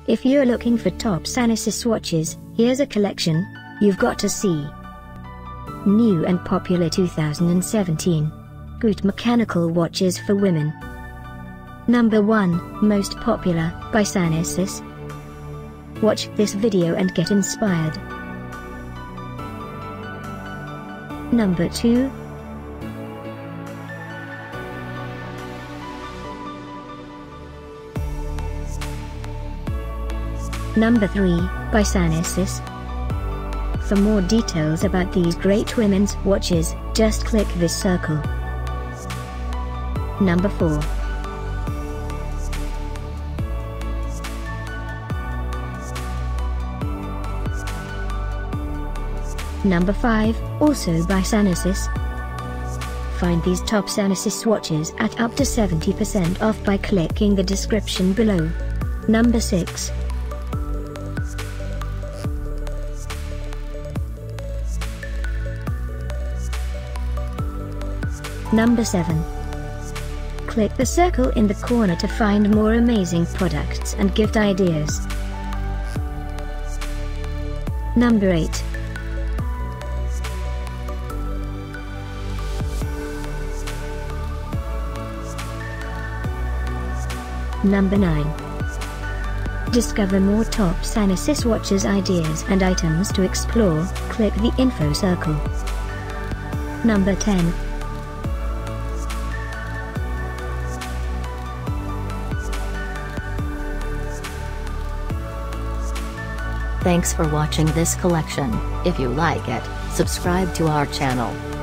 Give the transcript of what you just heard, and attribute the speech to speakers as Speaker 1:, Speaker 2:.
Speaker 1: If you're looking for top Sannysis watches, here's a collection you've got to see. New and popular 2017 Gute mechanical watches for women. Number 1, most popular, by Sannysis. Watch this video and get inspired. Number 2. Number 3, by Sannysis. For more details about these great women's watches, just click this circle. Number 4. Number 5, also by Sannysis. Find these top Sannysis watches at up to 70% off by clicking the description below. Number 6. Number 7. Click the circle in the corner to find more amazing products and gift ideas. Number 8. Number 9. Discover more top Sannysis watches ideas and items to explore, click the info circle. Number 10.
Speaker 2: Thanks for watching this collection. If you like it, subscribe to our channel.